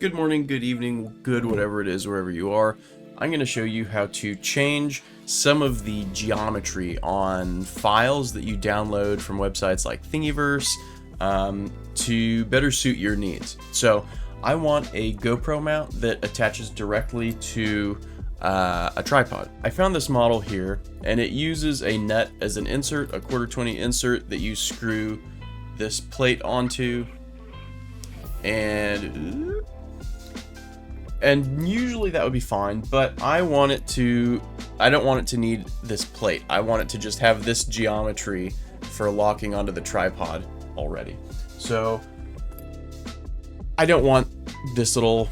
Good morning, good evening, good whatever it is, wherever you are. I'm going to show you how to change some of the geometry on files that you download from websites like Thingiverse to better suit your needs. So I want a GoPro mount that attaches directly to a tripod. I found this model here, and it uses a nut as an insert, a 1/4-20 insert that you screw this plate onto, and usually that would be fine, but I don't want it to need this plate. I want it to just have this geometry for locking onto the tripod already. So I don't want this little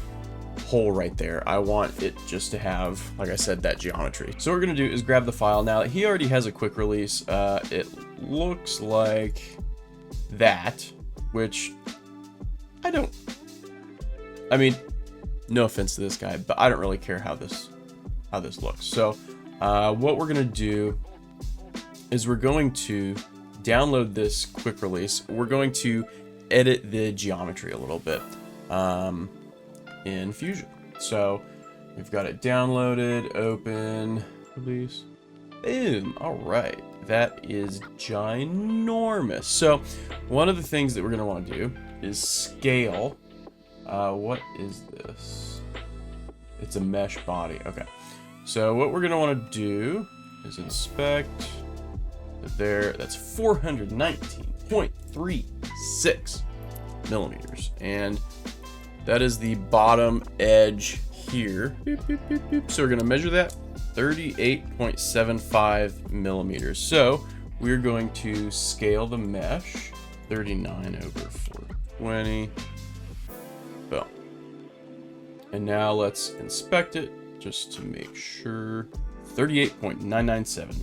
hole right there. I want it just to have, like I said, that geometry. So what we're gonna do is grab the file. Now he already has a quick release. It looks like that, which no offense to this guy, but I don't really care how this looks. So what we're gonna do is we're going to download this quick release. We're going to edit the geometry a little bit in Fusion. So we've got it downloaded, open, release, boom. All right, that is ginormous. So one of the things that we're gonna want to do is scale. What is this? It's a mesh body. Okay. So what we're gonna want to do is inspect. There, that's 419.36 millimeters, and that is the bottom edge here. Boop, boop, boop, boop. So we're gonna measure that 38.75 millimeters. So we're going to scale the mesh 39/420. Boom. And now let's inspect it just to make sure. 38.997.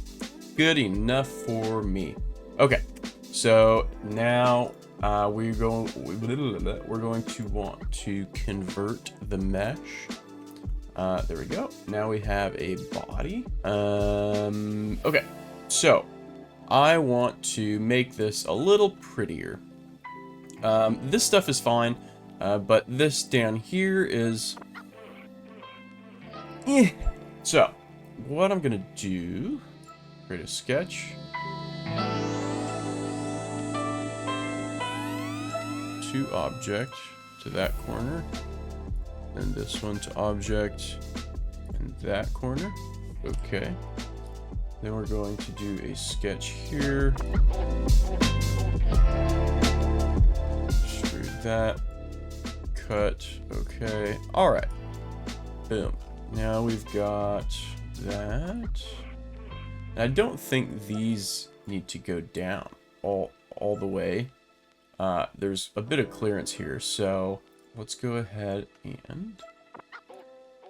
Good enough for me. Okay, so now we're going to want to convert the mesh. There we go. Now we have a body. Okay, so I want to make this a little prettier. This stuff is fine. But this down here is... So, what I'm gonna do... Create a sketch. To object to that corner. And this one to object in that corner. Okay. Then we're going to do a sketch here. Extrude that. Cut. Okay. All right. Boom. Now we've got that. I don't think these need to go down all the way. There's a bit of clearance here, so let's go ahead and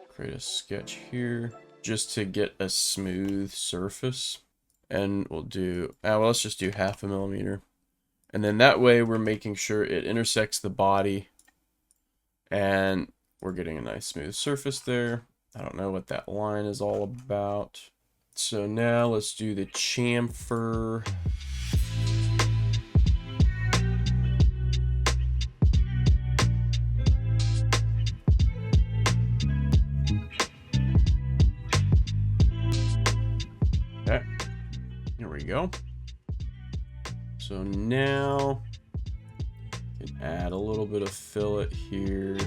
create a sketch here just to get a smooth surface. And we'll do, well, let's just do 0.5 millimeter. And then that way we're making sure it intersects the body. And we're getting a nice smooth surface there. I don't know what that line is all about. So now let's do the chamfer. Okay, here we go. So now add a little bit of fillet here.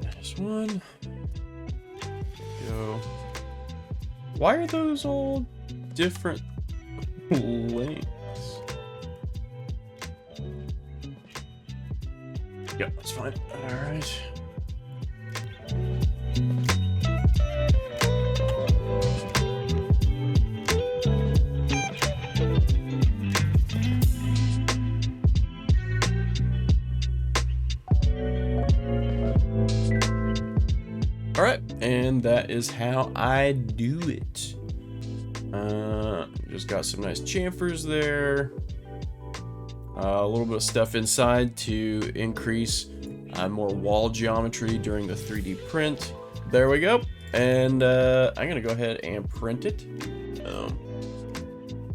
There's one. Go. Why are those all different lengths? Yep, that's fine. All right. All right, and that is how I do it. Just got some nice chamfers there. a little bit of stuff inside to increase more wall geometry during the 3D print. There we go. And I'm gonna go ahead and print it.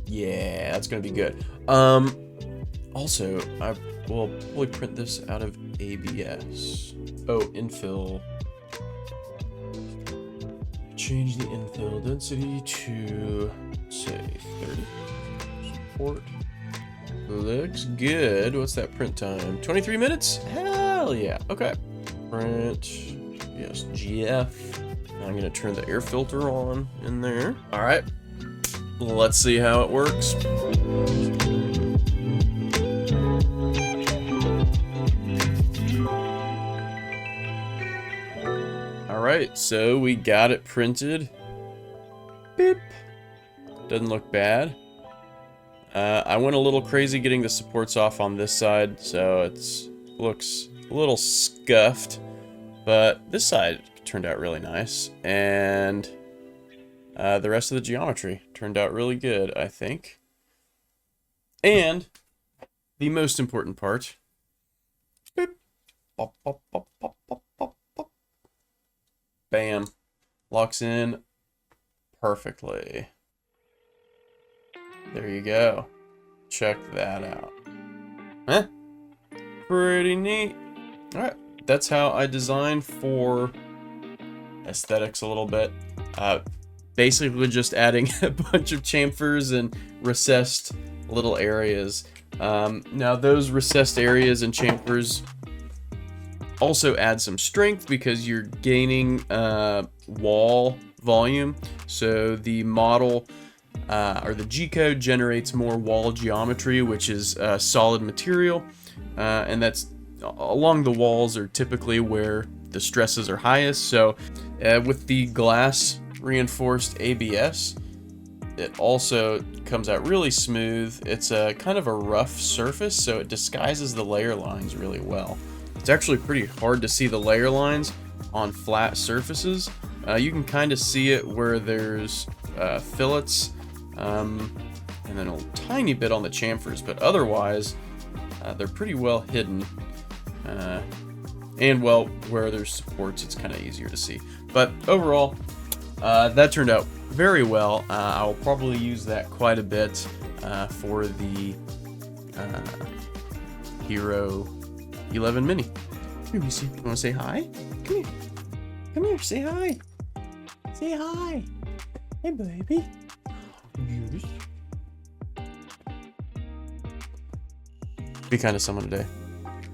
Yeah, that's gonna be good. Also, I will probably print this out of ABS. Oh, infill. Change the infill density to, say, 30. Support. Looks good. What's that print time? 23 minutes? Hell yeah. Okay. Print. Yes, GF. I'm gonna turn the air filter on in there. All right. Let's see how it works. All right, so we got it printed. Beep. Doesn't look bad. I went a little crazy getting the supports off on this side, so it looks a little scuffed, but this side turned out really nice, and the rest of the geometry turned out really good, I think. And the most important part, beep, pop, pop, pop, pop, pop, pop, pop. Bam, locks in perfectly. There you go. Check that out. Huh? Pretty neat. Alright, that's how I design for aesthetics a little bit. Basically just adding a bunch of chamfers and recessed little areas. Now those recessed areas and chamfers also add some strength because you're gaining wall volume. So the model or the G-code generates more wall geometry, which is solid material, and that's along the walls are typically where the stresses are highest. So with the glass reinforced ABS, it also comes out really smooth. It's a kind of a rough surface, so it disguises the layer lines really well. It's actually pretty hard to see the layer lines on flat surfaces. You can kind of see it where there's fillets, and then a tiny bit on the chamfers, but otherwise they're pretty well hidden. And well, where there's supports, it's kind of easier to see. But overall, that turned out very well. I'll probably use that quite a bit for the Hero 11 Mini. Here, you want to say hi? Come here. Come here, say hi. Say hi. Hey, baby. Yes. Be kind to someone today.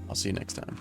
I'll see you next time.